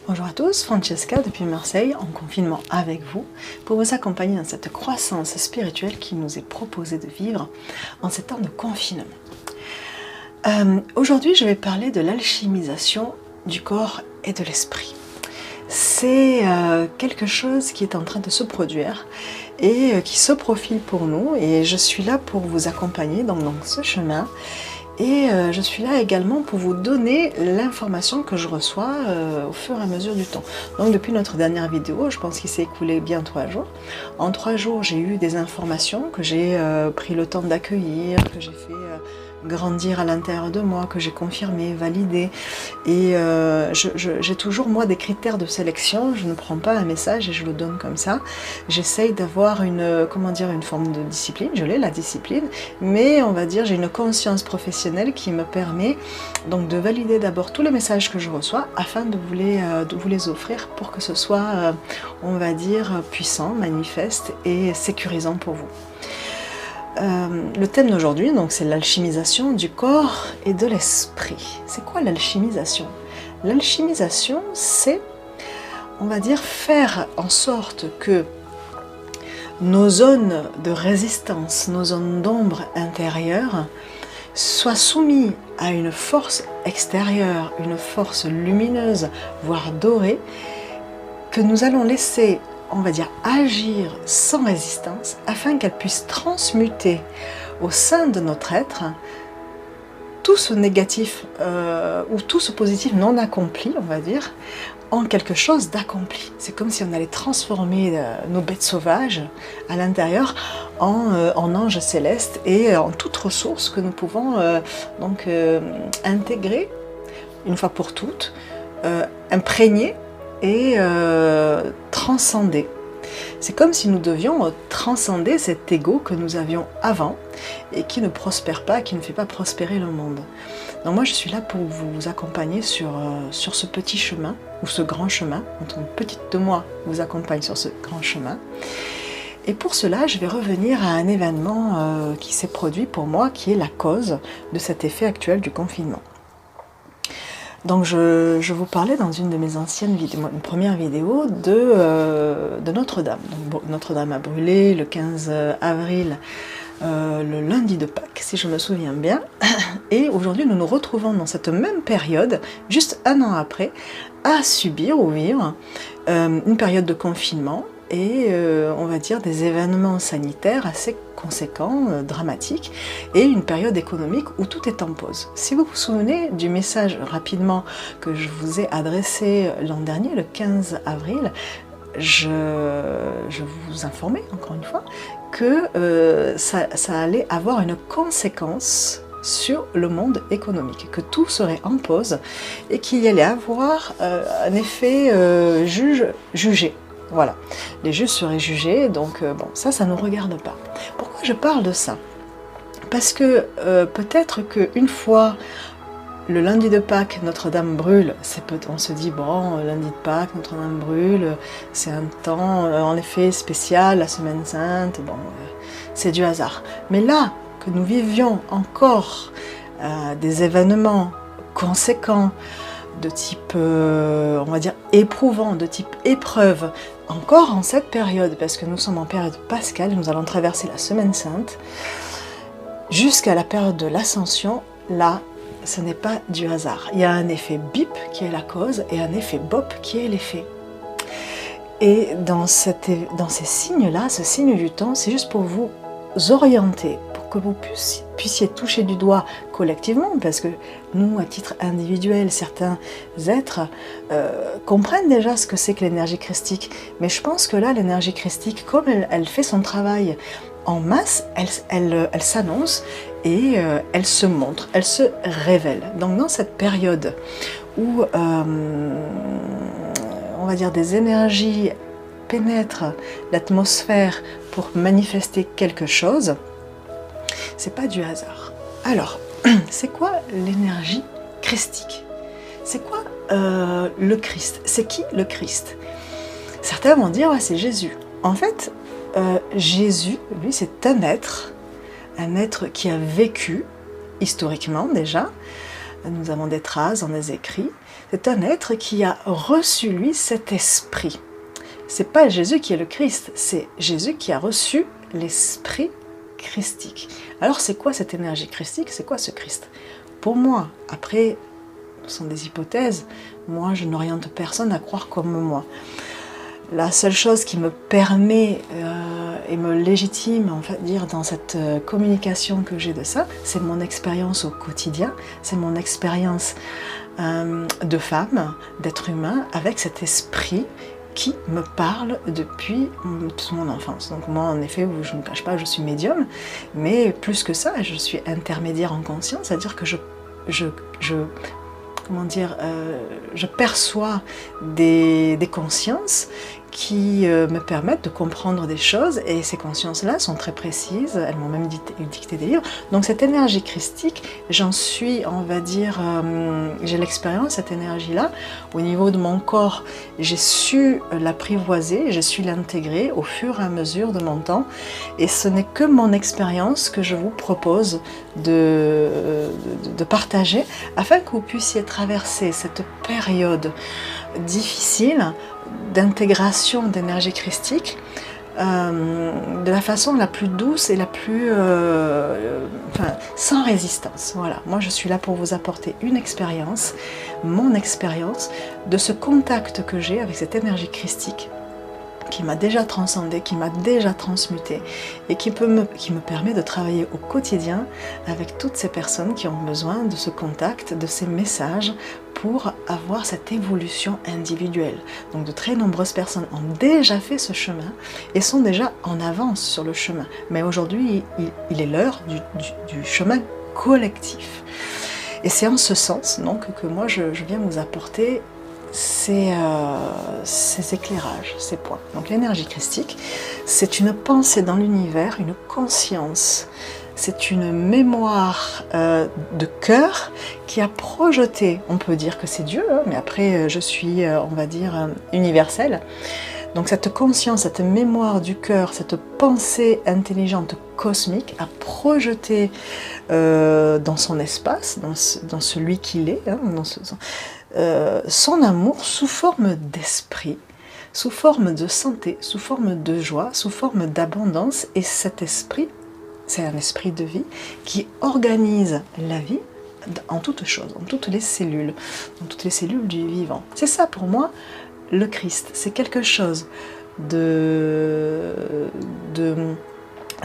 Bonjour à tous, Francesca depuis Marseille, en confinement avec vous, pour vous accompagner dans cette croissance spirituelle qui nous est proposée de vivre en ces temps de confinement. Aujourd'hui, je vais parler de l'alchimisation du corps et de l'esprit. C'est quelque chose qui est en train de se produire et qui se profile pour nous, et je suis là pour vous accompagner dans ce chemin. Et je suis là également pour vous donner l'information que je reçois au fur et à mesure du temps. Donc depuis notre dernière vidéo, je pense qu'il s'est écoulé bien 3 jours. En 3 jours, j'ai eu des informations que j'ai pris le temps d'accueillir, que j'ai fait grandir à l'intérieur de moi, que j'ai confirmé, validé. Et j'ai toujours moi des critères de sélection. Je ne prends pas un message et je le donne comme ça. J'essaye d'avoir une forme de discipline. Je l'ai, la discipline, mais on va dire j'ai une conscience professionnelle qui me permet donc de valider d'abord tous les messages que je reçois afin de vous les offrir pour que ce soit, on va dire, puissant, manifeste et sécurisant pour vous. Le thème d'aujourd'hui, donc, c'est l'alchimisation du corps et de l'esprit. C'est quoi l'alchimisation? L'alchimisation, c'est, on va dire, faire en sorte que nos zones de résistance, nos zones d'ombre intérieures, soient soumises à une force extérieure, une force lumineuse, voire dorée, que nous allons laisser, on va dire, agir sans résistance afin qu'elle puisse transmuter au sein de notre être tout ce négatif ou tout ce positif non accompli, on va dire, en quelque chose d'accompli. C'est comme si on allait transformer nos bêtes sauvages à l'intérieur en anges célestes et en toute ressource que nous pouvons intégrer une fois pour toutes, imprégner et transcender. C'est comme si nous devions transcender cet ego que nous avions avant et qui ne prospère pas, qui ne fait pas prospérer le monde. Donc moi je suis là pour vous accompagner sur ce petit chemin, ou ce grand chemin, dont une petite de moi vous accompagne sur ce grand chemin. Et pour cela, je vais revenir à un événement qui s'est produit pour moi, qui est la cause de cet effet actuel du confinement. Donc je vous parlais dans une de mes anciennes vidéos, une première vidéo de Notre-Dame. Notre-Dame a brûlé le 15 avril, le lundi de Pâques, si je me souviens bien. Et aujourd'hui, nous nous retrouvons dans cette même période, juste 1 an après, à subir ou vivre une période de confinement et on va dire des événements sanitaires assez conséquents, dramatiques, et une période économique où tout est en pause. Si vous vous souvenez du message rapidement que je vous ai adressé l'an dernier, le 15 avril, je vous informais encore une fois que ça allait avoir une conséquence sur le monde économique, que tout serait en pause et qu'il y allait avoir un effet jugé. Voilà, les juges seraient jugés, donc bon, ça ne nous regarde pas. Pourquoi je parle de ça? Parce que peut-être qu'une fois le lundi de Pâques, Notre-Dame brûle, on se dit, bon, lundi de Pâques, Notre-Dame brûle, c'est un temps, en effet, spécial, la Semaine Sainte, bon, c'est du hasard. Mais là, que nous vivions encore des événements conséquents, de type, on va dire, éprouvant, de type épreuve, encore en cette période, parce que nous sommes en période pascale, nous allons traverser la Semaine Sainte, jusqu'à la période de l'Ascension, là, ce n'est pas du hasard. Il y a un effet bip qui est la cause et un effet bop qui est l'effet. Et dans ces signes-là, ce signe du temps, c'est juste pour vous orienter, pour que vous puissiez toucher du doigt collectivement, parce que nous, à titre individuel, certains êtres comprennent déjà ce que c'est que l'énergie christique. Mais je pense que là, l'énergie christique, comme elle fait son travail en masse, elle s'annonce et elle se montre, elle se révèle. Donc dans cette période où, on va dire, des énergies pénètrent l'atmosphère pour manifester quelque chose, c'est pas du hasard. Alors, c'est quoi l'énergie christique? C'est quoi le Christ? C'est qui le Christ? Certains vont dire, ouais, c'est Jésus. En fait, Jésus, lui, c'est un être qui a vécu, historiquement déjà, nous avons des traces dans les écrits. C'est un être qui a reçu, lui, cet esprit. C'est pas Jésus qui est le Christ, c'est Jésus qui a reçu l'esprit christique. Alors c'est quoi cette énergie christique? C'est quoi ce Christ? Pour moi, après, ce sont des hypothèses, moi je n'oriente personne à croire comme moi. La seule chose qui me permet et me légitime, en fait, dire dans cette communication que j'ai de ça, c'est mon expérience au quotidien, c'est mon expérience de femme, d'être humain, avec cet esprit qui me parle depuis toute mon enfance. Donc moi, en effet, je ne me cache pas, je suis médium, mais plus que ça, je suis intermédiaire en conscience, c'est-à-dire que je perçois des consciences qui me permettent de comprendre des choses, et ces consciences-là sont très précises, elles m'ont même dicté des livres. Donc cette énergie christique, j'en suis, on va dire, j'ai l'expérience, cette énergie-là, au niveau de mon corps, j'ai su l'apprivoiser, j'ai su l'intégrer au fur et à mesure de mon temps, et ce n'est que mon expérience que je vous propose de partager, afin que vous puissiez traverser cette période difficile d'intégration d'énergie christique de la façon la plus douce et la plus sans résistance. Voilà, moi je suis là pour vous apporter une expérience, mon expérience de ce contact que j'ai avec cette énergie christique qui m'a déjà transcendé, qui m'a déjà transmuté et qui me permet de travailler au quotidien avec toutes ces personnes qui ont besoin de ce contact, de ces messages pour avoir cette évolution individuelle. Donc de très nombreuses personnes ont déjà fait ce chemin et sont déjà en avance sur le chemin. Mais aujourd'hui, il est l'heure du chemin collectif. Et c'est en ce sens donc que moi je viens vous apporter ces éclairages, ces points. Donc l'énergie christique, c'est une pensée dans l'univers, une conscience, c'est une mémoire de cœur qui a projeté, on peut dire que c'est Dieu, hein, mais après je suis, on va dire, universelle. Donc cette conscience, cette mémoire du cœur, cette pensée intelligente cosmique a projeté dans son espace, dans celui qu'il est, hein, son amour sous forme d'esprit, sous forme de santé, sous forme de joie, sous forme d'abondance. Et cet esprit, c'est un esprit de vie qui organise la vie en toutes choses, en toutes les cellules, du vivant. C'est ça pour moi le Christ, c'est quelque chose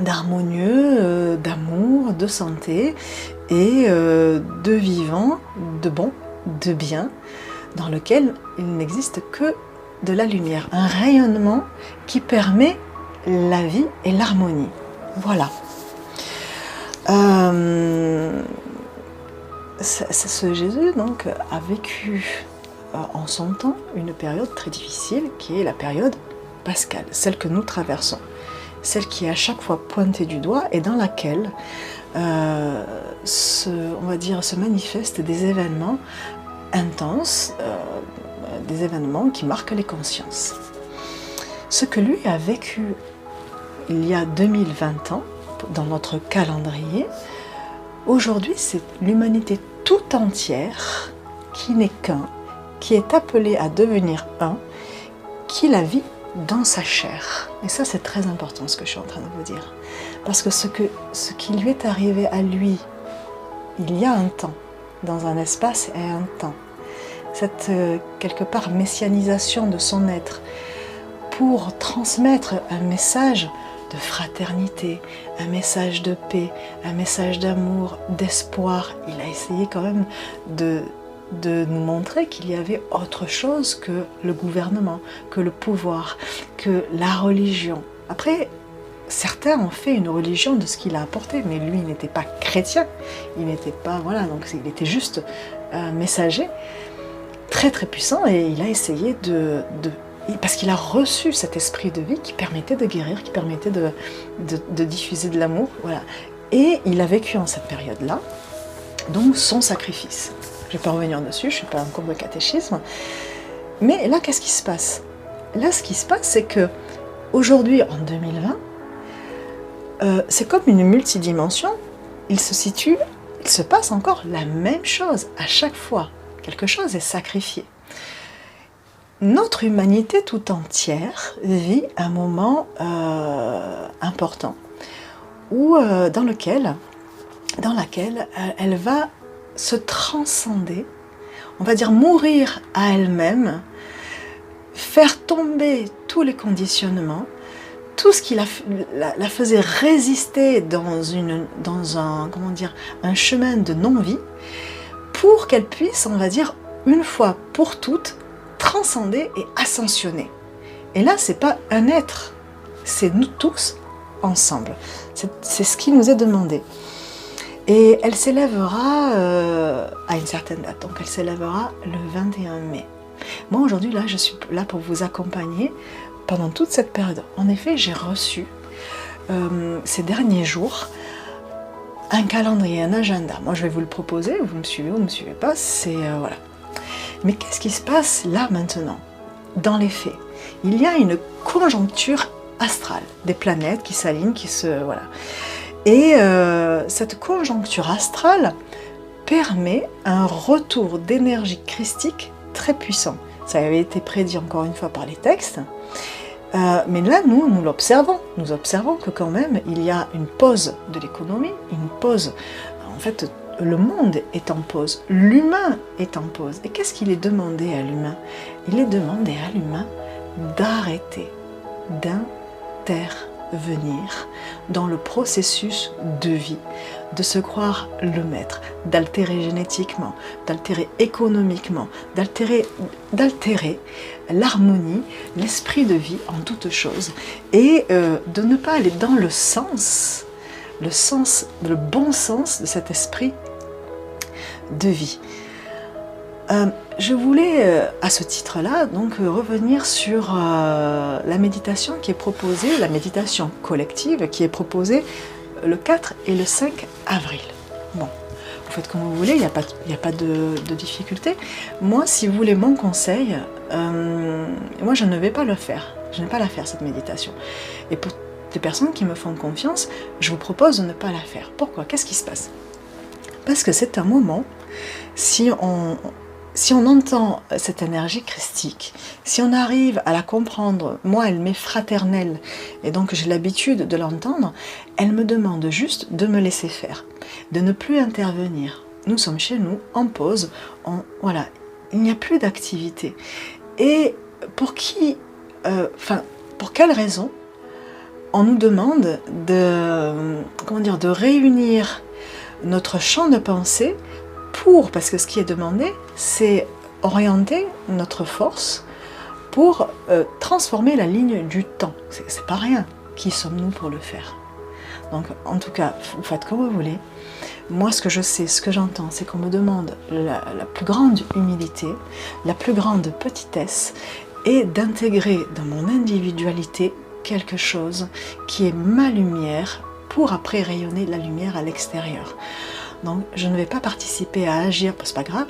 d'harmonieux, d'amour, de santé et de vivant, de bon, de bien, dans lequel il n'existe que de la lumière, un rayonnement qui permet la vie et l'harmonie. Voilà. Ce Jésus donc a vécu en son temps une période très difficile qui est la période pascale, celle que nous traversons, celle qui est à chaque fois pointée du doigt et dans laquelle on va dire, se manifestent des événements intenses, des événements qui marquent les consciences. Ce que lui a vécu il y a 2020 ans, dans notre calendrier, aujourd'hui c'est l'humanité tout entière qui n'est qu'un, qui est appelée à devenir un, qui la vit dans sa chair. Et ça c'est très important ce que je suis en train de vous dire. Parce que ce qui lui est arrivé à lui, il y a un temps, dans un espace et un temps, cette quelque part messianisation de son être pour transmettre un message de fraternité, un message de paix, un message d'amour, d'espoir. Il a essayé quand même de nous montrer qu'il y avait autre chose que le gouvernement, que le pouvoir, que la religion. Après, certains ont fait une religion de ce qu'il a apporté, mais lui, il n'était pas chrétien, il n'était pas, voilà, donc il était juste un messager très très puissant, et il a essayé parce qu'il a reçu cet esprit de vie qui permettait de guérir, qui permettait de diffuser de l'amour, voilà. Et il a vécu en cette période-là, donc son sacrifice. Je ne vais pas revenir dessus, je ne suis pas en cours de catéchisme, mais là, qu'est-ce qui se passe? Là, ce qui se passe, c'est que aujourd'hui, en 2020, c'est comme une multidimension. Il se situe il se passe encore la même chose à chaque fois. Quelque chose est sacrifié. Notre humanité tout entière vit un moment important où, dans laquelle elle va se transcender, on va dire mourir à elle-même, faire tomber tous les conditionnements, tout ce qui la faisait résister dans un chemin de non-vie, pour qu'elle puisse, on va dire, une fois pour toutes, transcender et ascensionner. Et là, c'est pas un être, c'est nous tous ensemble. C'est ce qui nous est demandé. Et elle s'élèvera à une certaine date, donc elle s'élèvera le 21 mai. Moi aujourd'hui, là, je suis là pour vous accompagner pendant toute cette période. En effet, j'ai reçu ces derniers jours un calendrier, un agenda. Moi, je vais vous le proposer, vous me suivez ou vous ne me suivez pas, c'est voilà. Mais qu'est-ce qui se passe là maintenant, dans les faits? Il y a une conjoncture astrale, des planètes qui s'alignent, voilà. Et cette conjoncture astrale permet un retour d'énergie christique très puissant. Ça avait été prédit encore une fois par les textes, mais là nous l'observons. Nous observons que quand même il y a une pause de l'économie, une pause. En fait, le monde est en pause, l'humain est en pause. Et qu'est-ce qu'il est demandé à l'humain? Il est demandé à l'humain d'arrêter, d'intervenir dans le processus de vie, de se croire le maître, d'altérer génétiquement, d'altérer économiquement, d'altérer l'harmonie, l'esprit de vie en toutes choses, et de ne pas aller dans le bon sens de cet esprit de vie. Je voulais à ce titre-là donc revenir sur la méditation qui est proposée, la méditation collective qui est proposée le 4 et le 5 avril. Bon, vous faites comme vous voulez, il n'y a pas de difficulté. Moi, si vous voulez mon conseil, moi je ne vais pas le faire. Je ne vais pas la faire cette méditation. Et pour des personnes qui me font confiance, je vous propose de ne pas la faire. Pourquoi? Qu'est-ce qui se passe? Parce que c'est un moment, si on entend cette énergie christique, si on arrive à la comprendre, moi elle m'est fraternelle, et donc j'ai l'habitude de l'entendre, elle me demande juste de me laisser faire, de ne plus intervenir. Nous sommes chez nous, en pause, voilà, il n'y a plus d'activité. Et pour quelle raison on nous demande de réunir notre champ de pensée parce que ce qui est demandé, c'est orienter notre force pour transformer la ligne du temps. C'est pas rien. Qui sommes-nous pour le faire? Donc, en tout cas, vous faites comme vous voulez. Moi, ce que je sais, ce que j'entends, c'est qu'on me demande la plus grande humilité, la plus grande petitesse, et d'intégrer dans mon individualité quelque chose qui est ma lumière pour après rayonner la lumière à l'extérieur. Donc je ne vais pas participer à agir, c'est pas grave,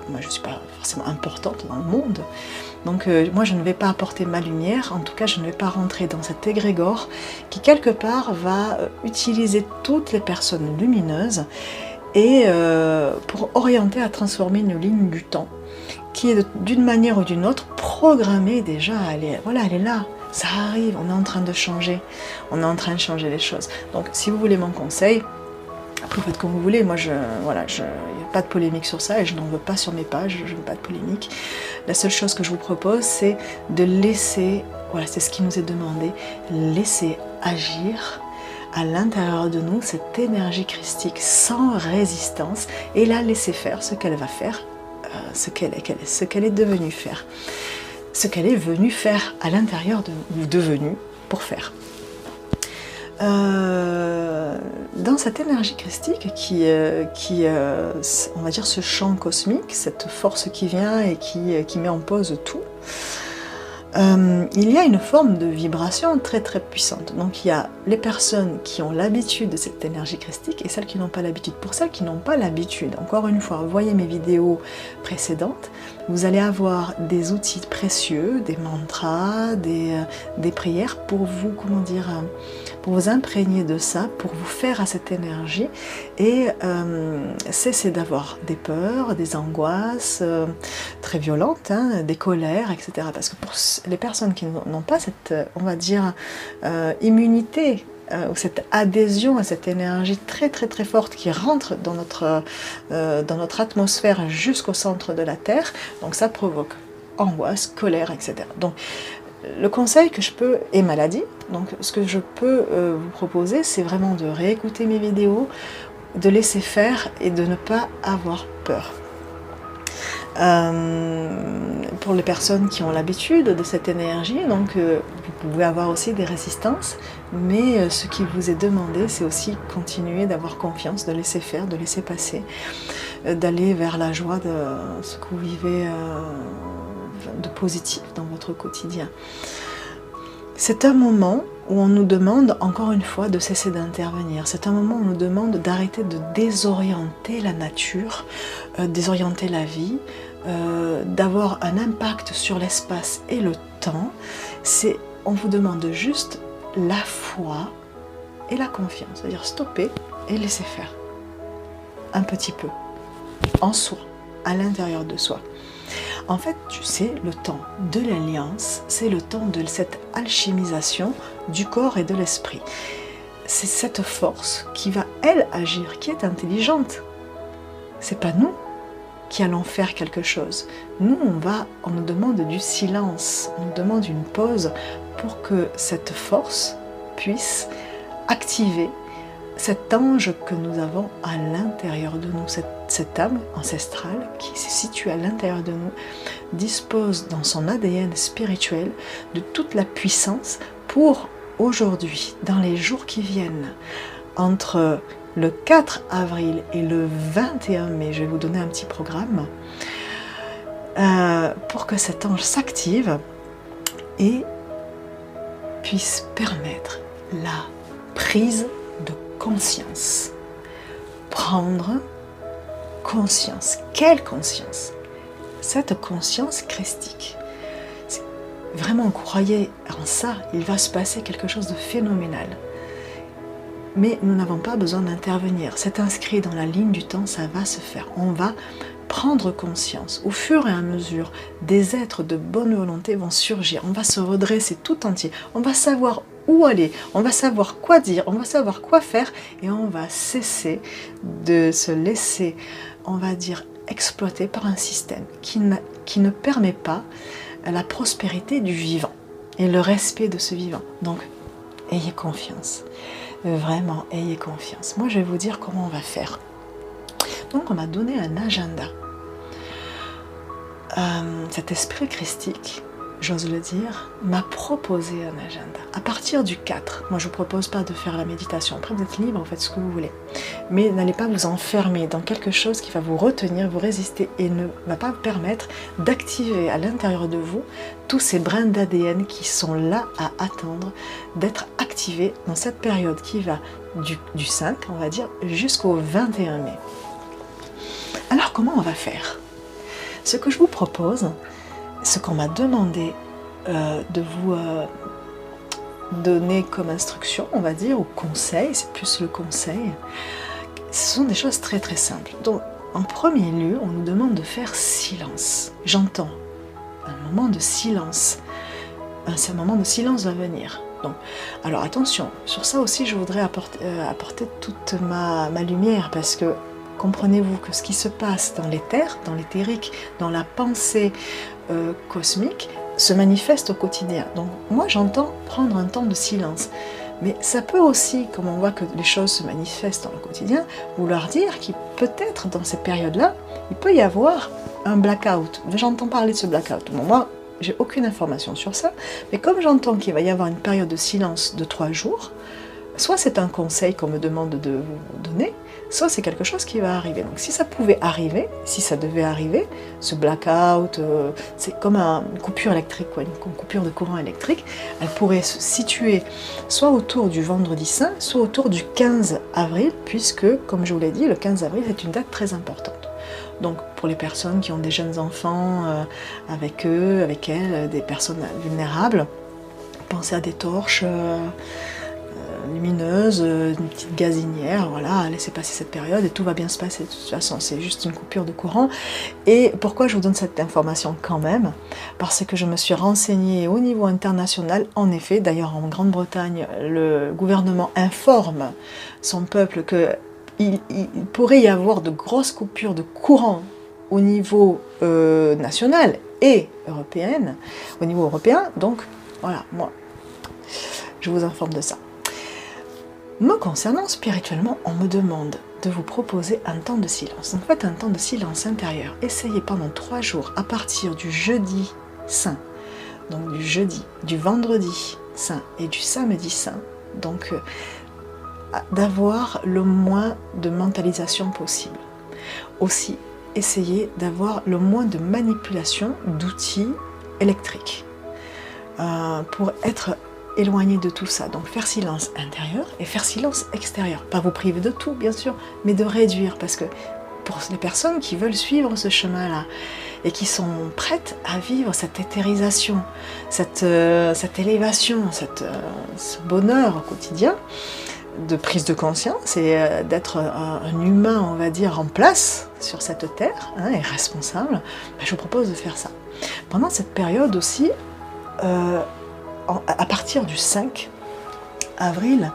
moi je ne suis pas forcément importante dans le monde, donc moi je ne vais pas apporter ma lumière, en tout cas je ne vais pas rentrer dans cet égrégore qui quelque part va utiliser toutes les personnes lumineuses et pour orienter à transformer une ligne du temps qui est d'une manière ou d'une autre programmée déjà, elle est là. Ça arrive, on est en train de changer, les choses. Donc si vous voulez mon conseil, après vous faites comme vous voulez, moi il n'y a pas de polémique sur ça et je n'en veux pas sur mes pages, je ne veux pas de polémique. La seule chose que je vous propose, c'est de laisser, voilà, c'est ce qui nous est demandé, laisser agir à l'intérieur de nous cette énergie christique sans résistance et la laisser faire ce qu'elle va faire, ce qu'elle est devenue faire. Ce qu'elle est venue faire à l'intérieur de nous, ou devenue pour faire. Dans cette énergie christique qui on va dire ce champ cosmique, cette force qui vient et qui met en pause tout, il y a une forme de vibration très très puissante. Donc il y a les personnes qui ont l'habitude de cette énergie christique et celles qui n'ont pas l'habitude. Pour celles qui n'ont pas l'habitude, encore une fois, voyez mes vidéos précédentes, Vous allez avoir des outils précieux, des mantras, des prières pour vous, comment dire, pour vous imprégner de ça, pour vous faire à cette énergie et cesser d'avoir des peurs, des angoisses très violentes, hein, des colères, etc. Parce que pour les personnes qui n'ont pas cette, on va dire, immunité, ou cette adhésion à cette énergie très très très forte qui rentre dans notre atmosphère jusqu'au centre de la Terre, donc ça provoque angoisse, colère, etc. Donc le conseil que je peux, et maladie, donc ce que je peux vous proposer, c'est vraiment de réécouter mes vidéos, de laisser faire et de ne pas avoir peur. Pour les personnes qui ont l'habitude de cette énergie, donc vous pouvez avoir aussi des résistances, mais ce qui vous est demandé, c'est aussi continuer d'avoir confiance, de laisser faire, de laisser passer, d'aller vers la joie de ce que vous vivez de positif dans votre quotidien. C'est un moment où on nous demande, encore une fois, de cesser d'intervenir. C'est un moment où on nous demande d'arrêter de désorienter la nature, désorienter la vie, d'avoir un impact sur l'espace et le temps. On vous demande juste la foi et la confiance, c'est-à-dire stopper et laisser faire. Un petit peu, en soi, à l'intérieur de soi. En fait, tu sais, le temps de l'alliance, c'est le temps de cette alchimisation du corps et de l'esprit. C'est cette force qui va, elle, agir, qui est intelligente. C'est pas nous qui allons faire quelque chose. Nous, on nous demande du silence, on nous demande une pause pour que cette force puisse activer cet ange que nous avons à l'intérieur de nous, cette âme ancestrale qui se situe à l'intérieur de nous, dispose dans son ADN spirituel de toute la puissance pour aujourd'hui, dans les jours qui viennent, entre le 4 avril et le 21 mai, je vais vous donner un petit programme, pour que cet ange s'active et puisse permettre la prise de conscience. Prendre conscience. Quelle conscience? Cette conscience christique. Vraiment, croyez en ça, il va se passer quelque chose de phénoménal. Mais nous n'avons pas besoin d'intervenir. C'est inscrit dans la ligne du temps, ça va se faire. On va prendre conscience. Au fur et à mesure, des êtres de bonne volonté vont surgir. On va se redresser tout entier. On va savoir où aller, on va savoir quoi dire, on va savoir quoi faire et on va cesser de se laisser, on va dire, exploiter par un système qui ne permet pas la prospérité du vivant et le respect de ce vivant. Donc, ayez confiance. Vraiment, ayez confiance. Moi, je vais vous dire comment on va faire. Donc, on m'a donné un agenda. Cet esprit christique, j'ose le dire, m'a proposé un agenda. À partir du 4, moi je ne vous propose pas de faire la méditation. Après, vous êtes libre, faites ce que vous voulez. Mais n'allez pas vous enfermer dans quelque chose qui va vous retenir, vous résister et ne va pas vous permettre d'activer à l'intérieur de vous tous ces brins d'ADN qui sont là à attendre d'être activés dans cette période qui va du 5, on va dire, jusqu'au 21 mai. Alors comment on va faire? Ce que je vous propose, ce qu'on m'a demandé de vous donner comme instruction, on va dire, ou conseil, c'est plus le conseil, ce sont des choses très très simples. Donc, en premier lieu, on nous demande de faire silence. J'entends un moment de silence. Un moment de silence va venir. Donc, alors attention, sur ça aussi, je voudrais apporter toute ma lumière, parce que comprenez-vous que ce qui se passe dans l'éther, dans l'éthérique, dans la pensée cosmique, se manifeste au quotidien. Donc moi j'entends prendre un temps de silence. Mais ça peut aussi, comme on voit que les choses se manifestent dans le quotidien, vouloir dire qu'il peut-être dans ces périodes-là, il peut y avoir un blackout. J'entends parler de ce blackout. Bon, moi, j'ai aucune information sur ça, mais comme j'entends qu'il va y avoir une période de silence de 3 jours, soit c'est un conseil qu'on me demande de vous donner, soit c'est quelque chose qui va arriver. Donc si ça pouvait arriver, si ça devait arriver, ce blackout, c'est comme une coupure électrique, quoi, une coupure de courant électrique, elle pourrait se situer soit autour du vendredi saint, soit autour du 15 avril, puisque, comme je vous l'ai dit, le 15 avril est une date très importante. Donc pour les personnes qui ont des jeunes enfants avec eux, avec elles, des personnes vulnérables, pensez à des torches lumineuse, une petite gazinière, voilà, laissez passer cette période et tout va bien se passer. De toute façon, c'est juste une coupure de courant. Et pourquoi je vous donne cette information quand même? Parce que je me suis renseignée au niveau international. En effet, d'ailleurs en Grande-Bretagne, le gouvernement informe son peuple qu'il pourrait y avoir de grosses coupures de courant au niveau national et européen, au niveau européen. Donc voilà, moi, je vous informe de ça. Me concernant spirituellement, on me demande de vous proposer un temps de silence. Donc faites un temps de silence intérieur. Essayez pendant 3 jours, à partir du jeudi saint, donc du jeudi, du vendredi saint et du samedi saint, donc d'avoir le moins de mentalisation possible. Aussi, essayez d'avoir le moins de manipulation d'outils électriques pour être éloigné de tout ça. Donc faire silence intérieur et faire silence extérieur. Pas vous priver de tout, bien sûr, mais de réduire, parce que pour les personnes qui veulent suivre ce chemin-là et qui sont prêtes à vivre cette éthérisation, cette élévation, ce bonheur au quotidien, de prise de conscience et d'être un humain, on va dire, en place sur cette terre, hein, et responsable, ben, je vous propose de faire ça. Pendant cette période aussi, à partir du 5 avril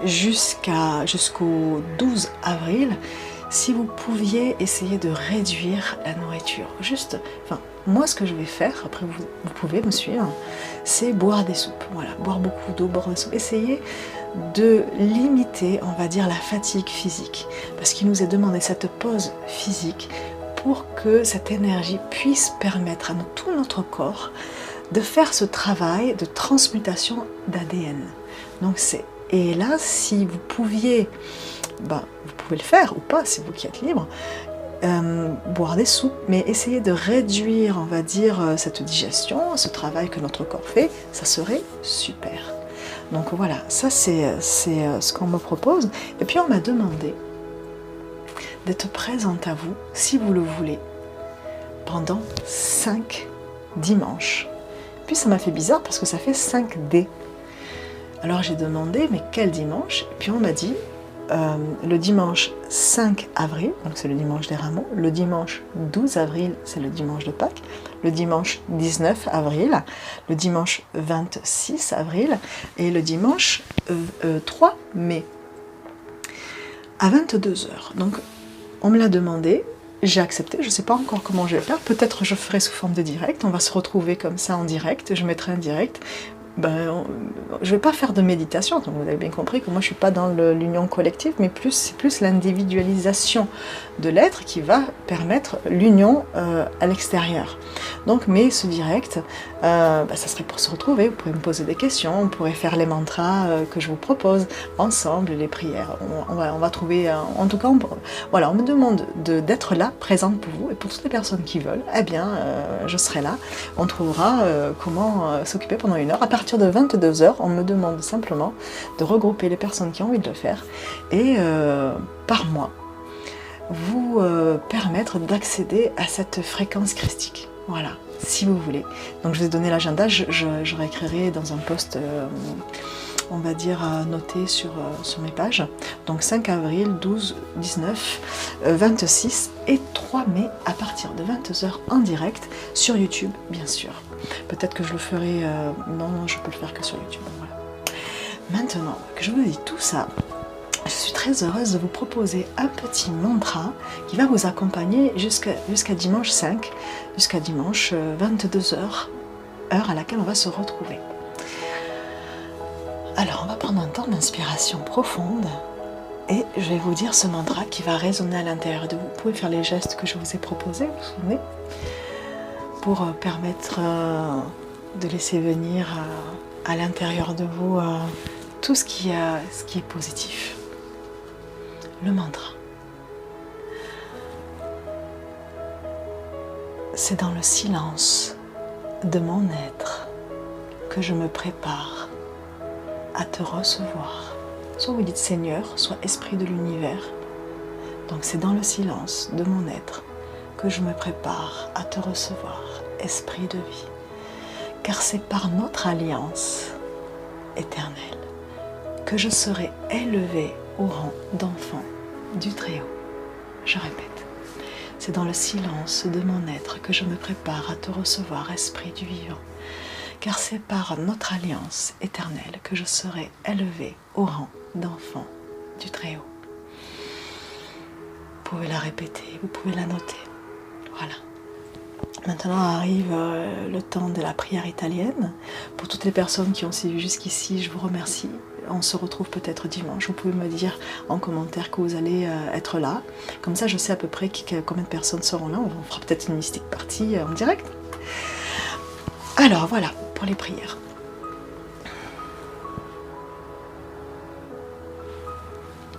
jusqu'au 12 avril, si vous pouviez essayer de réduire la nourriture. Juste, enfin, moi ce que je vais faire, après vous pouvez me suivre, c'est boire des soupes. Voilà, boire beaucoup d'eau, boire des soupes. Essayez de limiter, on va dire, la fatigue physique. Parce qu'il nous est demandé cette pause physique pour que cette énergie puisse permettre à tout notre corps de faire ce travail de transmutation d'ADN. Donc et là, si vous pouviez, ben, vous pouvez le faire ou pas, c'est vous qui êtes libre, boire des soupes, mais essayez de réduire, on va dire, cette digestion, ce travail que notre corps fait, ça serait super. Donc voilà, ça c'est ce qu'on me propose. Et puis on m'a demandé d'être présente à vous, si vous le voulez, pendant 5 dimanches. Puis ça m'a fait bizarre parce que ça fait 5D. Alors j'ai demandé, mais quel dimanche? Et puis on m'a dit, le dimanche 5 avril, donc c'est le dimanche des rameaux, le dimanche 12 avril, c'est le dimanche de Pâques, le dimanche 19 avril, le dimanche 26 avril et le dimanche 3 mai, à 22h. Donc on me l'a demandé, j'ai accepté, je ne sais pas encore comment je vais faire, peut-être je ferai sous forme de direct, on va se retrouver comme ça en direct, je mettrai un direct. Ben, je ne vais pas faire de méditation, donc vous avez bien compris que moi je ne suis pas dans l'union collective, mais c'est plus l'individualisation de l'être qui va permettre l'union à l'extérieur. Donc, mais ce direct, ça serait pour se retrouver, vous pouvez me poser des questions, on pourrait faire les mantras que je vous propose ensemble, les prières, on va trouver, en tout cas, voilà, on me demande d'être là, présente pour vous, et pour toutes les personnes qui veulent, eh bien, je serai là, on trouvera comment s'occuper pendant 1 heure. À partir de 22h, on me demande simplement de regrouper les personnes qui ont envie de le faire et par mois, vous permettre d'accéder à cette fréquence christique. Voilà, si vous voulez. Donc je vous ai donné l'agenda, je réécrirai dans un post, on va dire, noté sur mes pages. Donc 5 avril, 12, 19, 26 et 3 mai à partir de 22h en direct sur YouTube, bien sûr. Peut-être que je le ferai... non, je peux le faire que sur YouTube. Voilà. Maintenant que je vous ai dit tout ça, je suis très heureuse de vous proposer un petit mantra qui va vous accompagner jusqu'à dimanche 5, jusqu'à dimanche 22h, heure à laquelle on va se retrouver. Alors, on va prendre un temps d'inspiration profonde et je vais vous dire ce mantra qui va résonner à l'intérieur de vous. Vous pouvez faire les gestes que je vous ai proposés, vous vous souvenez, pour permettre de laisser venir à l'intérieur de vous tout ce qui est positif. Le mantra. C'est dans le silence de mon être que je me prépare à te recevoir. Soit vous dites Seigneur, soit Esprit de l'univers. Donc c'est dans le silence de mon être que je me prépare à te recevoir, Esprit de vie, car c'est par notre alliance éternelle que je serai élevé au rang d'enfant du Très-Haut. Je répète, c'est dans le silence de mon être que je me prépare à te recevoir, Esprit du vivant, car c'est par notre alliance éternelle que je serai élevé au rang d'enfant du Très-Haut. Vous pouvez la répéter, vous pouvez la noter. Voilà. Maintenant arrive le temps de la prière italienne. Pour toutes les personnes qui ont suivi jusqu'ici, je vous remercie. On se retrouve peut-être dimanche. Vous pouvez me dire en commentaire que vous allez être là. Comme ça, je sais à peu près combien de personnes seront là. On fera peut-être une mystique partie en direct. Alors voilà, pour les prières.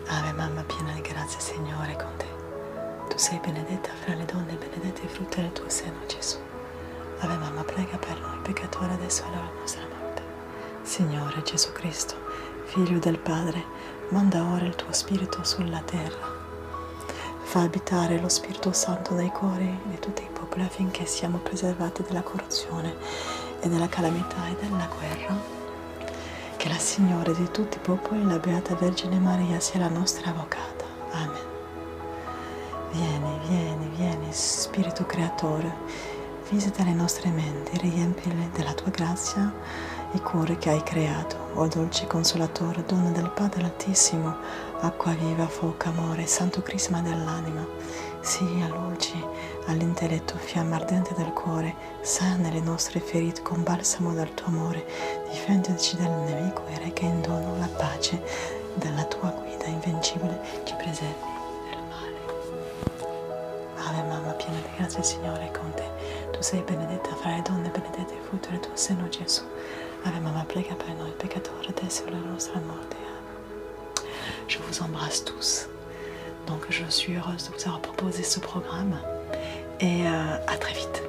Ave Mamma piena di grazia, Signore è con te. Tu sei benedetta fra le donne, benedetto il frutto del tuo seno, Gesù. Ave Mamma, prega per noi peccatori, adesso è l'ora della nostra morte. Signore Gesù Cristo, Figlio del Padre, manda ora il tuo Spirito sulla terra. Fa abitare lo Spirito Santo nei cuori di tutti i popoli affinché siamo preservati dalla corruzione e della calamità e della guerra. Che la Signore di tutti i popoli, la Beata Vergine Maria, sia la nostra avvocata. Amen. Vieni, vieni, vieni, Spirito Creatore, visita le nostre menti, riempile della tua grazia i cuori che hai creato. O dolce Consolatore, dono del Padre Altissimo, acqua viva, fuoco, amore, santo crisma dell'anima, sii luci all'intelletto, fiamma ardente del cuore, sana le nostre ferite con balsamo del tuo amore, difendici dal nemico e reca in dono la pace della tua guida invincibile, ci preservi. Ave Mamma, piena di grazia, il Signore è con te. Tu sei benedetta fra le donne, benedetto il frutto del tuo seno, Gesù. Ave Mamma, prega per noi peccatori, adesso è l'ora nostra morte. Je vous embrasse tous. Donc je suis heureuse de vous avoir proposé ce programme et à très vite.